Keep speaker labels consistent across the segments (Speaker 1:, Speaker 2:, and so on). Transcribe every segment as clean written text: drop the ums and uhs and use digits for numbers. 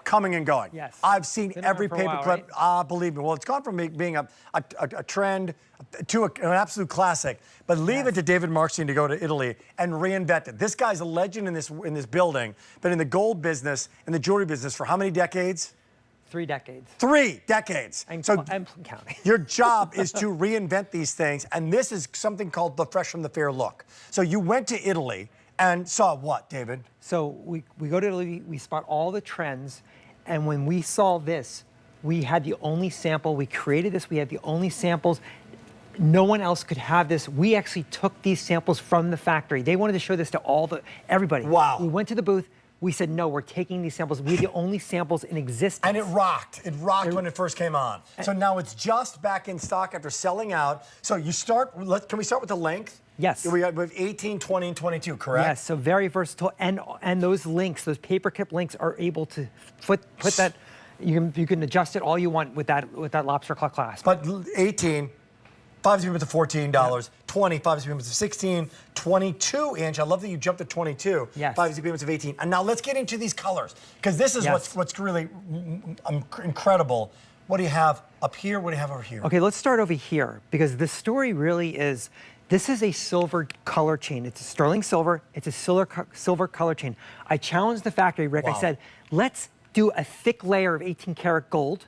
Speaker 1: coming and going.
Speaker 2: Yes.
Speaker 1: I've seen every
Speaker 2: for a while,
Speaker 1: paperclip.
Speaker 2: right?
Speaker 1: Believe me. Well, it's gone from being a trend to an absolute classic. But leave it to David Markstein to go to Italy and reinvent it. This guy's a legend in this building, but in the gold business, in the jewelry business, for how many decades?
Speaker 2: 3 decades.
Speaker 1: 3 decades.
Speaker 2: I'm counting.
Speaker 1: Your job is to reinvent these things, and this is something called the fresh from the fair look. So you went to Italy and saw what, David?
Speaker 2: So we go to Italy, we spot all the trends, and when we saw this, we had the only sample, we created this, we had the only samples. No one else could have this. We actually took these samples from the factory. They wanted to show this to everybody.
Speaker 1: Wow.
Speaker 2: We went to the booth. We said, no, we're taking these samples. We're the only samples in existence.
Speaker 1: And it rocked. It rocked when it first came on. So now it's just back in stock after selling out. So you start, can we start with the length?
Speaker 2: Yes.
Speaker 1: We have 18, 20, and 22, correct?
Speaker 2: Yes, so very versatile. And those links, those paperclip links are able to put that, you can adjust it all you want with that lobster claw clasp.
Speaker 1: But 18, 5 to $14, 20, 5 to 16, 22 inch. I love that you jumped to 22.
Speaker 2: Yes.
Speaker 1: 5 to 18. And now let's get into these colors, because this is what's really incredible. What do you have up here? What do you have over here?
Speaker 2: Okay, let's start over here, because the story really is, this is a silver color chain. It's a sterling silver. It's a silver color chain. I challenged the factory, Rick.
Speaker 1: Wow.
Speaker 2: I said, let's do a thick layer of 18 karat gold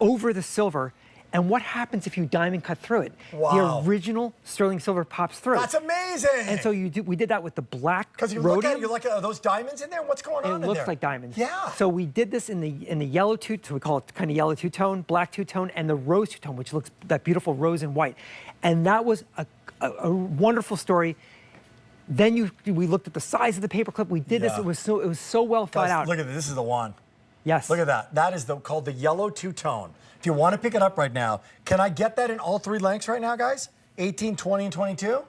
Speaker 2: over the silver. And what happens if you diamond cut through it?
Speaker 1: Wow.
Speaker 2: The original sterling silver pops through.
Speaker 1: That's amazing.
Speaker 2: And so we did that with the black
Speaker 1: Because you
Speaker 2: rhodium.
Speaker 1: look at it, you're like, are those diamonds in there? What's going on in there?
Speaker 2: It looks like diamonds.
Speaker 1: Yeah.
Speaker 2: So we did this in the yellow so we call it kind of yellow two-tone, black two-tone, and the rose two-tone, which looks that beautiful rose and white. And that was a wonderful story. Then we looked at the size of the paperclip. We did this. It was so well thought out.
Speaker 1: Look at this. This is the one.
Speaker 2: Yes.
Speaker 1: Look at that. That is called the yellow two-tone. If you want to pick it up right now, can I get that in all 3 lengths right now, guys? 18, 20, and 22?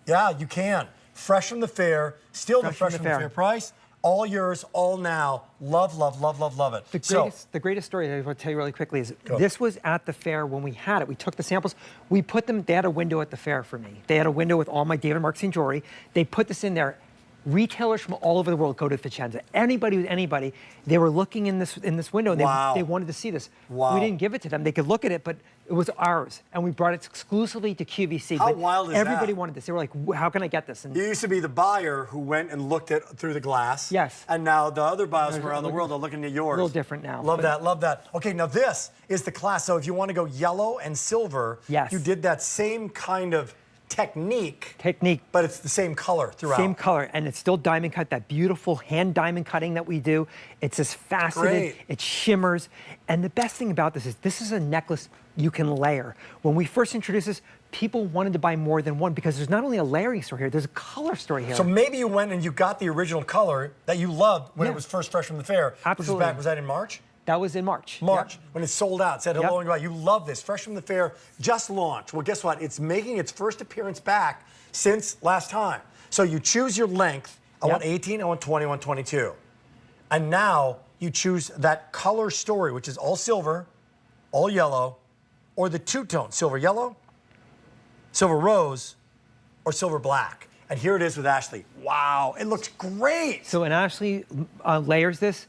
Speaker 1: Yeah, you can. Fresh from the fair. Still the fresh from the fair price. All yours, all now. Love, love, love, love, love it.
Speaker 2: The greatest story I want to tell you really quickly is this was at the fair when we had it. We took the samples. We put them, they had a window at the fair for me. They had a window with all my David Markstein jewelry. They put this in there. Retailers from all over the world go to Vicenza. Anybody, they were looking in this window, and they wanted to see this.
Speaker 1: Wow.
Speaker 2: We didn't give it to them. They could look at it, but it was ours, and we brought it exclusively to QVC.
Speaker 1: How wild is that?
Speaker 2: Everybody wanted this. They were like, how can I get this? And
Speaker 1: you used to be the buyer who went and looked through the glass.
Speaker 2: Yes.
Speaker 1: And now the other buyers from around the world are looking at yours.
Speaker 2: A little different now.
Speaker 1: Love that, love that. Okay, now this is the class. So if you want to go yellow and silver, you did that same kind of technique, but it's the same color throughout.
Speaker 2: Same color, and it's still diamond cut, that beautiful hand diamond cutting that we do. It's just faceted, it shimmers. And the best thing about this is a necklace you can layer. When we first introduced this, people wanted to buy more than one because there's not only a layering story here, there's a color story here.
Speaker 1: So maybe you went and you got the original color that you loved when it was first fresh from the fair.
Speaker 2: Absolutely.
Speaker 1: Was that in March?
Speaker 2: That was in March.
Speaker 1: When it sold out. Said hello and goodbye. You love this. Fresh from the fair, just launched. Well, guess what? It's making its first appearance back since last time. So you choose your length. I want 18, I want 20, I want 22. And now you choose that color story, which is all silver, all yellow, or the two-tone, silver yellow, silver rose, or silver black. And here it is with Ashley. Wow, it looks great.
Speaker 2: So when Ashley layers this,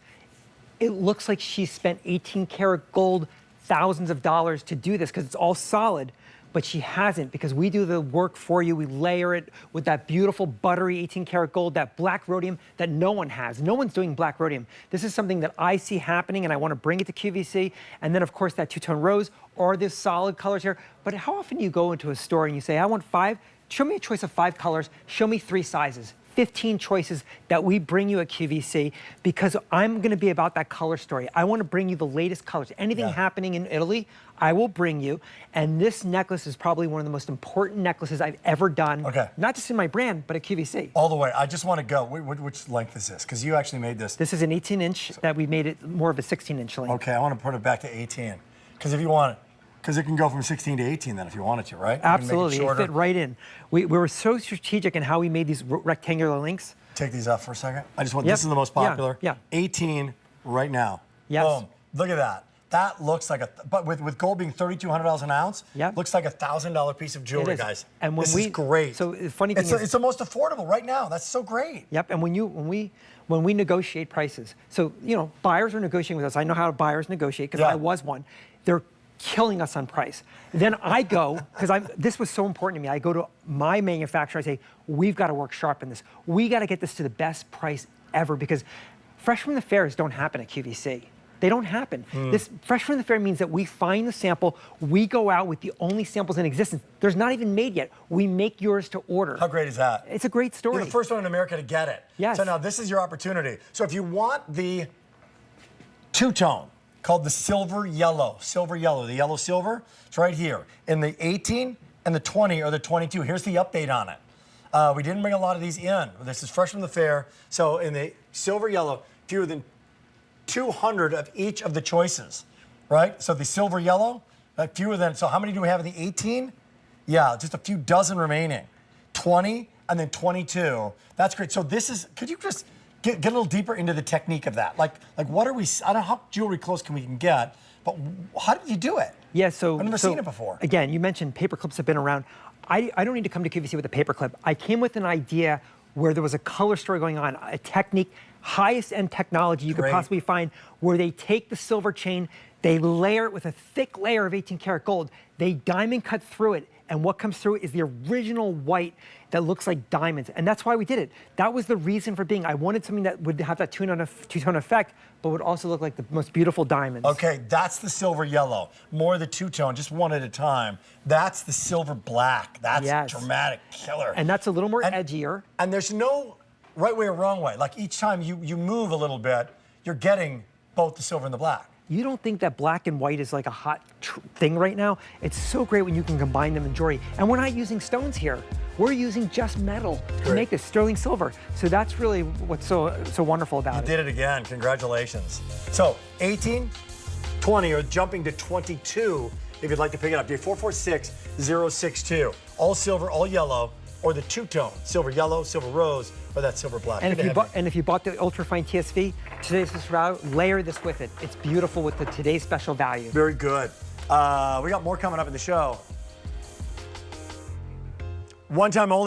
Speaker 2: it looks like she spent 18 karat gold, thousands of dollars to do this because it's all solid, but she hasn't because we do the work for you. We layer it with that beautiful buttery 18 karat gold, that black rhodium that no one has. No one's doing black rhodium. This is something that I see happening and I want to bring it to QVC. And then of course that two-tone rose or this solid colors here. But how often do you go into a store and you say, I want 5, show me a choice of 5 colors, show me 3 sizes. 15 choices that we bring you at QVC because I'm going to be about that color story. I want to bring you the latest colors. Anything happening in Italy, I will bring you. And this necklace is probably one of the most important necklaces I've ever done. Okay. Not just in my brand, but at QVC.
Speaker 1: All the way. I just want to go. Which length is this? Because you actually made this.
Speaker 2: This is an 18-inch that we made it more of a 16-inch length.
Speaker 1: Okay, I want to put it back to 18. Because if you want it, because it can go from 16 to 18 then if you wanted to, right?
Speaker 2: Absolutely, it fit right in. We were so strategic in how we made these rectangular links.
Speaker 1: Take these off for a second. I just want, this is the most popular. 18 right now.
Speaker 2: Yes.
Speaker 1: Boom, look at that. That looks like but with gold being $3,200 an ounce,
Speaker 2: Yep.
Speaker 1: looks like $1,000 piece of jewelry, guys.
Speaker 2: And when
Speaker 1: this is great.
Speaker 2: So the funny thing
Speaker 1: it's the most affordable right now. That's so great.
Speaker 2: Yep. And when we negotiate prices, so buyers are negotiating with us. I know how buyers negotiate because I was one. They're killing us on price. Then I go, because this was so important to me, I go to my manufacturer, I say, we've got to work sharp in this. We got to get this to the best price ever, because fresh from the fairs don't happen at QVC. They don't happen. This fresh from the fair means that we find the sample, we go out with the only samples in existence. There's not even made yet. We make yours to order.
Speaker 1: How great is that?
Speaker 2: It's a great story.
Speaker 1: You're the first one in America to get it.
Speaker 2: Yes.
Speaker 1: So now this is your opportunity. So if you want the two-tone called the silver yellow, the yellow silver, it's right here. In the 18 and the 20 or the 22, here's the update on it. We didn't bring a lot of these in. This is fresh from the fair. So in the silver yellow, fewer than 200 of each of the choices, right? So the silver yellow, fewer than, so how many do we have in the 18? Yeah, just a few dozen remaining. 20 and then 22. That's great. So this is, could you just get a little deeper into the technique of that? Like what are we, I don't know how jewelry close can we get, but how did you do it?
Speaker 2: Yeah, so
Speaker 1: I've never seen it before.
Speaker 2: Again, you mentioned paper clips have been around. I don't need to come to QVC with a paper clip. I came with an idea where there was a color story going on, a technique, highest end technology you could possibly find, where they take the silver chain, they layer it with a thick layer of 18 karat gold, they diamond cut through it, and what comes through it is the original white that looks like diamonds. And that's why we did it. That was the reason for being. I wanted something that would have that two-tone effect, but would also look like the most beautiful diamonds.
Speaker 1: Okay, that's the silver yellow. More of the two-tone, just one at a time. That's the silver black. That's dramatic killer.
Speaker 2: And that's a little more edgier.
Speaker 1: And there's no right way or wrong way. Like each time you move a little bit, you're getting both the silver and the black.
Speaker 2: You don't think that black and white is like a hot thing right now? It's so great when you can combine them in jewelry. And we're not using stones here. We're using just metal to make this sterling silver. So that's really what's so wonderful about it.
Speaker 1: You did it again. Congratulations. So 18, 20, or jumping to 22 if you'd like to pick it up. 446-062. All silver, all yellow, or the two-tone, silver yellow, silver rose, or that silver black.
Speaker 2: And if you bought the ultra-fine TSV, today's special value, layer this with it. It's beautiful with the today's special value.
Speaker 1: Very good. We got more coming up in the show. One time only.